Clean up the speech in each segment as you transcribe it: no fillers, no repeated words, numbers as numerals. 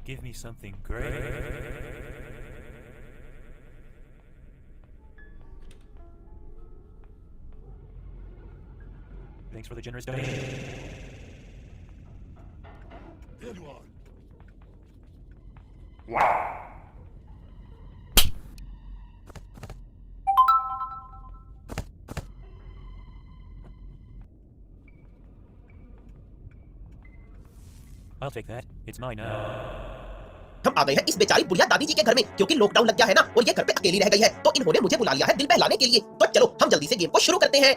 Give me something great. Thanks for the generous donation. Good one. I'll take that. It's mine now. हम आ गए हैं इस बेचारी बुढ़िया दादी जी के घर में क्योंकि लॉकडाउन लग गया है ना और ये घर पे अकेली रह गई है, तो इन्होंने मुझे बुला लिया है दिल बहलाने के लिए। तो चलो हम जल्दी से गेम को शुरू करते हैं।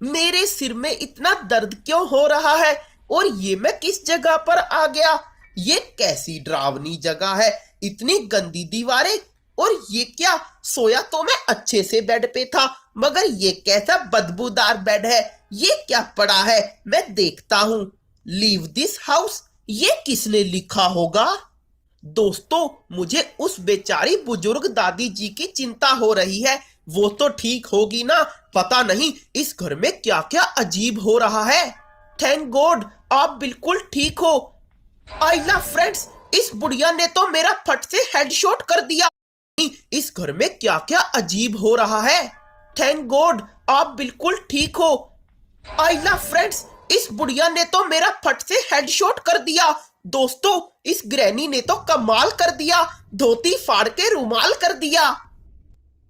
मेरे सिर में इतना दर्द क्यों हो रहा है और ये मैं किस जगह पर आ गया? ये कैसी डरावनी जगह है, इतनी गंदी दीवारें, और ये क्या? सोया तो मैं अच्छे से बेड पे था, मगर ये कैसा बदबूदार बेड है? ये क्या पड़ा है? मैं देखता हूं। लीव दिस हाउस, ये किसने लिखा होगा? दोस्तों, मुझे उस बेचारी बुजुर्ग दादी जी की चिंता हो रही है। वो तो ठीक होगी ना? पता नहीं इस घर में क्या क्या अजीब हो रहा है। थैंक गॉड आप बिल्कुल ठीक हो। आइला फ्रेंड्स, इस बुढ़िया ने तो मेरा फट से हेडशॉट कर दिया। इस घर में क्या क्या अजीब हो रहा है। थैंक गॉड आप बिल्कुल ठीक हो। आइला फ्रेंड्स, इस बुढ़िया ने तो मेरा फट से हेडशॉट कर दिया। दोस्तों, इस ग्रैनी ने तो कमाल कर दिया, धोती फाड़ के रुमाल कर दिया।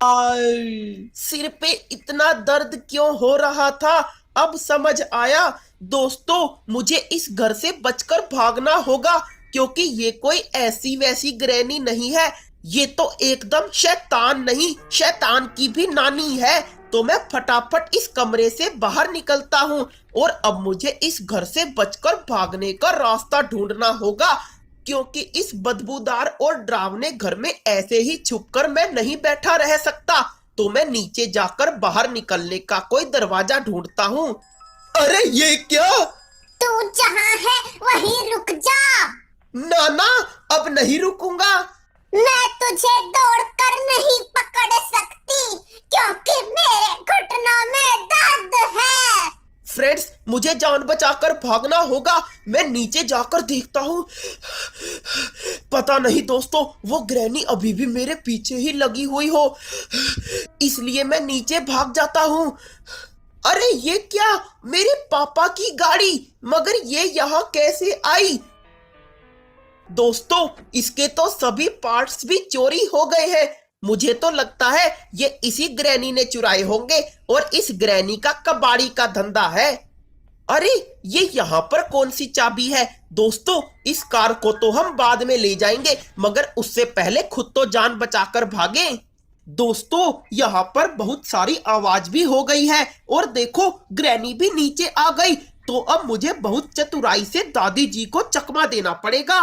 सिर पे इतना दर्द क्यों हो रहा था? अब समझ आया। दोस्तों, मुझे इस घर से बचकर भागना होगा क्योंकि ये कोई ऐसी वैसी ग्रैनी नहीं है। ये तो एकदम शैतान नहीं, शैतान की भी नानी है। तो मैं फटाफट इस कमरे से बाहर निकलता हूँ और अब मुझे इस घर से बचकर भागने का रास्ता ढूंढना होगा क्योंकि इस बदबूदार और डरावने घर में ऐसे ही छुपकर मैं नहीं बैठा रह सकता। तो मैं नीचे जाकर बाहर निकलने का कोई दरवाजा ढूंढता हूँ। अरे ये क्या? तू जहाँ है वहीं रुक जा। नाना, अब नहीं रुकूंगा। मैं तुझे दौड़कर नहीं पकड़ सकती क्योंकि मेरे घुटनों में दर्द है। फ्रेंड्स, मुझे जान बचाकर भागना होगा। मैं नीचे जाकर देखता हूँ। पता नहीं दोस्तों, वो ग्रैनी अभी भी मेरे पीछे ही लगी हुई हो, इसलिए मैं नीचे भाग जाता हूँ। अरे ये क्या? मेरे पापा की गाड़ी, मगर ये यहाँ कैसे आई? दोस्तों, इसके तो सभी पार्ट्स भी चोरी हो गए हैं। मुझे तो लगता है ये इसी ग्रैनी ने चुराए होंगे और इस ग्रैनी का कबाड़ी का धंधा है। अरे ये यहाँ पर कौन सी चाबी है? दोस्तों, इस कार को तो हम बाद में ले जाएंगे, मगर उससे पहले खुद तो जान बचाकर भागें। दोस्तों, यहाँ पर बहुत सारी आवाज भी हो गई है और देखो ग्रैनी भी नीचे आ गई। तो अब मुझे बहुत चतुराई से दादी जी को चकमा देना पड़ेगा।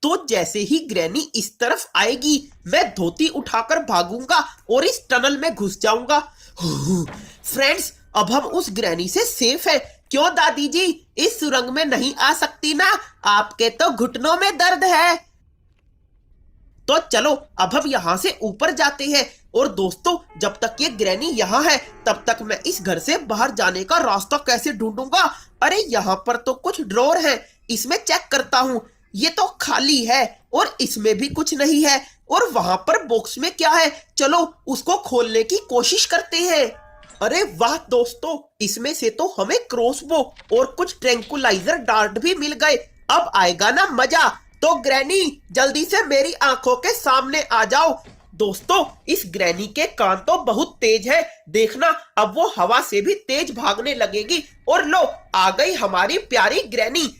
तो जैसे ही ग्रैनी इस तरफ आएगी, मैं धोती उठाकर भागूंगा और इस टनल में घुस जाऊंगा। फ्रेंड्स, अब हम उस ग्रैनी से सेफ हैं। क्यों दादी जी, इस सुरंग में नहीं आ सकती ना? आपके तो घुटनों में दर्द है। तो चलो अब हम यहाँ से ऊपर जाते हैं। और दोस्तों, जब तक ये ग्रैनी यहाँ है तब तक मैं इस घर से बाहर जाने का रास्ता कैसे ढूंढूंगा? अरे यहाँ पर तो कुछ ड्रॉर है, इसमें चेक करता हूँ। ये तो खाली है और इसमें भी कुछ नहीं है। और वहां पर बॉक्स में क्या है? चलो उसको खोलने की कोशिश करते हैं। अरे वाह दोस्तों, इसमें से तो हमें क्रॉसबो और कुछ ट्रैंकुलाइजर डार्ट भी मिल गए। अब आएगा ना मजा। तो ग्रैनी, जल्दी से मेरी आंखों के सामने आ जाओ। दोस्तों, इस ग्रैनी के कान तो बहुत तेज है, देखना अब वो हवा से भी तेज भागने लगेगी। और लो, आ गई हमारी प्यारी ग्रैनी।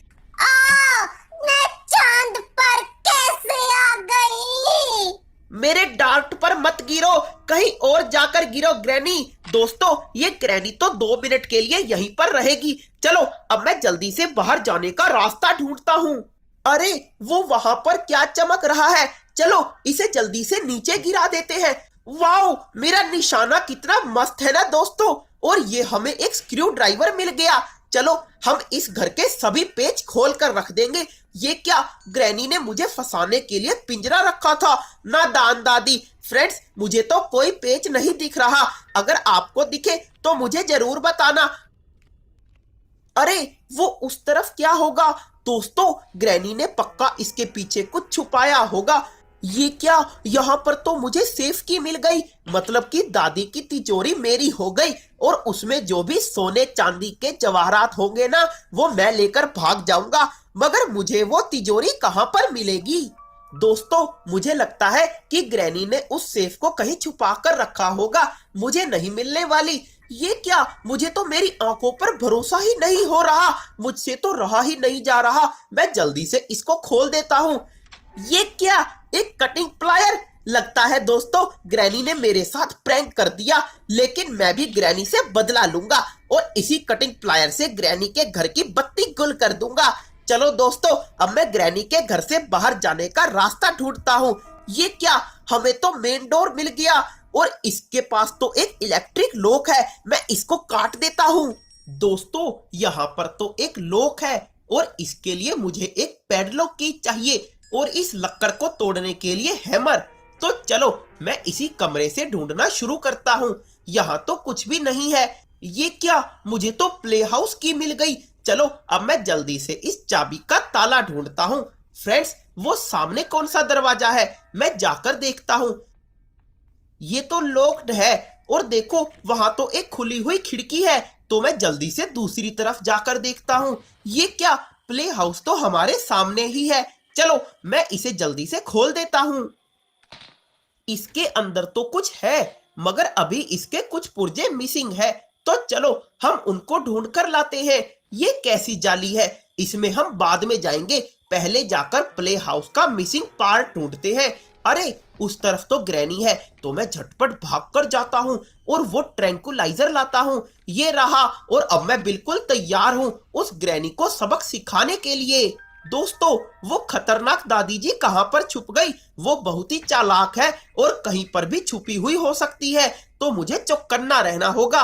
मैं चांद पर कैसे आ गई? मेरे डार्ट पर मत गिरो, कहीं और जाकर गिरो ग्रैनी। दोस्तों, ये ग्रैनी तो 2 मिनट के लिए यहीं पर रहेगी। चलो अब मैं जल्दी से बाहर जाने का रास्ता ढूंढता हूँ। अरे वो वहां पर क्या चमक रहा है? चलो इसे जल्दी से नीचे गिरा देते हैं। वाओ, मेरा निशाना कितना मस्त है ना दोस्तों। और ये हमें एक स्क्रू ड्राइवर मिल गया। चलो हम इस घर के सभी पेच खोल कर रख देंगे। ये क्या? ग्रैनी ने मुझे फंसाने के लिए पिंजरा रखा था। नादान दादी। फ्रेंड्स, मुझे तो कोई पेच नहीं दिख रहा। अगर आपको दिखे तो मुझे जरूर बताना। अरे वो उस तरफ क्या होगा? दोस्तों ग्रैनी ने पक्का इसके पीछे कुछ छुपाया होगा। ये क्या, यहाँ पर तो मुझे सेफ की मिल गई, मतलब कि दादी की तिजोरी मेरी हो गई और उसमें जो भी सोने चांदी के जवाहरात होंगे ना वो मैं लेकर भाग जाऊंगा। मगर मुझे वो तिजोरी कहाँ पर मिलेगी? दोस्तों मुझे लगता है कि ग्रैनी ने उस सेफ को कहीं छुपा कर रखा होगा, मुझे नहीं मिलने वाली। ये क्या, मुझे तो मेरी आंखों पर भरोसा ही नहीं हो रहा, मुझसे तो रहा ही नहीं जा रहा। मैं जल्दी से इसको खोल देता हूँ। ये क्या, एक कटिंग प्लायर? लगता है दोस्तों ग्रैनी ने मेरे साथ प्रैंक कर दिया, लेकिन मैं भी ग्रैनी से बदला लूंगा और इसी कटिंग प्लायर से ग्रैनी के घर की बत्ती गुल कर दूंगा। चलो दोस्तों अब मैं ग्रैनी के घर से बाहर जाने का रास्ता ढूंढता हूँ। ये क्या, हमें तो मेन डोर मिल गया और इसके पास तो एक इलेक्ट्रिक लॉक है, मैं इसको काट देता हूँ। दोस्तों यहाँ पर तो एक लॉक है और इसके लिए मुझे एक पैडलॉक की चाहिए और इस लक्कड़ को तोड़ने के लिए हैमर। तो चलो मैं इसी कमरे से ढूंढना शुरू करता हूँ। यहाँ तो कुछ भी नहीं है। ये क्या, मुझे तो प्ले हाउस की मिल गई। चलो अब मैं जल्दी से इस चाबी का ताला ढूंढता हूँ। फ्रेंड्स वो सामने कौन सा दरवाजा है, मैं जाकर देखता हूँ। ये तो लॉक्ड है और देखो वहां तो एक खुली हुई खिड़की है, तो मैं जल्दी से दूसरी तरफ जाकर देखता हूँ। ये क्या, प्ले हाउस तो हमारे सामने ही है। चलो मैं इसे जल्दी से खोल देता हूँ। इसके अंदर तो कुछ है मगर अभी इसके कुछ पुर्जे मिसिंग है, तो चलो हम उनको ढूंढ कर लाते हैं। ये कैसी जाली है, इसमें हम बाद में जाएंगे, पहले जाकर प्ले हाउस का मिसिंग पार्ट ढूंढते हैं। अरे उस तरफ तो ग्रैनी है, तो मैं झटपट भागकर जाता हूँ और वो ट्रैंकुलाइजर लाता हूँ। ये रहा और अब मैं बिल्कुल तैयार हूँ उस ग्रैनी को सबक सिखाने के लिए। दोस्तों वो खतरनाक दादी जी कहाँ पर छुप गई? वो बहुत ही चालाक है और कहीं पर भी छुपी हुई हो सकती है, तो मुझे चौकन्ना रहना होगा।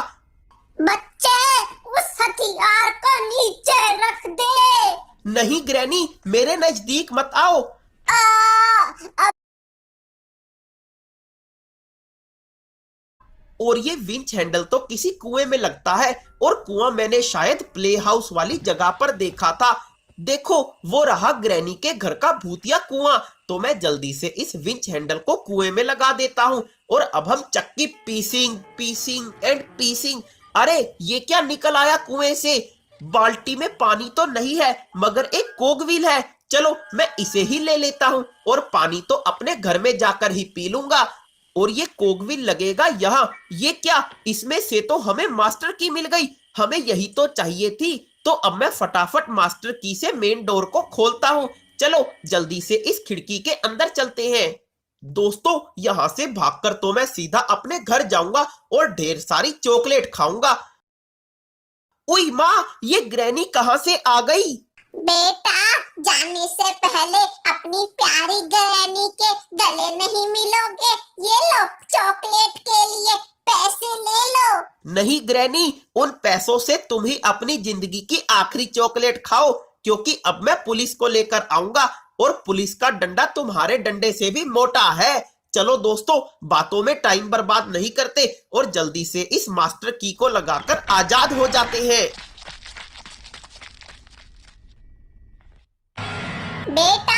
बच्चे उस हथियार को नीचे रख दे। नहीं ग्रैनी, मेरे नजदीक मत आओ। अब और ये विंच हैंडल तो किसी कुएं में लगता है और कुआं मैंने शायद प्ले हाउस वाली जगह पर देखा था। देखो वो रहा ग्रैनी के घर का भूतिया कुआं। तो मैं जल्दी से इस विंच हैंडल को कुएं में लगा देता हूँ और अब हम चक्की पीसिंग पीसिंग एंड पीसिंग। अरे ये क्या निकल आया कुएं से? बाल्टी में पानी तो नहीं है मगर एक कोकव्हील है। चलो मैं इसे ही ले लेता हूँ और पानी तो अपने घर में जाकर ही पी लूंगा। और ये कोकव्हील लगेगा यहाँ। ये क्या, इसमें से तो हमें मास्टर की मिल गई, हमें यही तो चाहिए थी। तो अब मैं फटाफट मास्टर की से मेन डोर को खोलता हूँ। चलो जल्दी से इस खिड़की के अंदर चलते हैं। दोस्तों यहाँ से भागकर तो मैं सीधा अपने घर जाऊंगा और ढेर सारी चॉकलेट खाऊंगा। ओई माँ, ये ग्रैनी कहाँ से आ गई? बेटा जाने से पहले अपनी प्यारी ग्रैनी के गले नहीं मिलोगे? ये लो चॉकलेट के लिए पैसे ले लो। नहीं ग्रैनी, उन पैसों से तुम ही अपनी जिंदगी की आखिरी चॉकलेट खाओ, क्योंकि अब मैं पुलिस को लेकर आऊंगा और पुलिस का डंडा तुम्हारे डंडे से भी मोटा है। चलो दोस्तों बातों में टाइम बर्बाद नहीं करते और जल्दी से इस मास्टर की को लगाकर आजाद हो जाते हैं। बेटा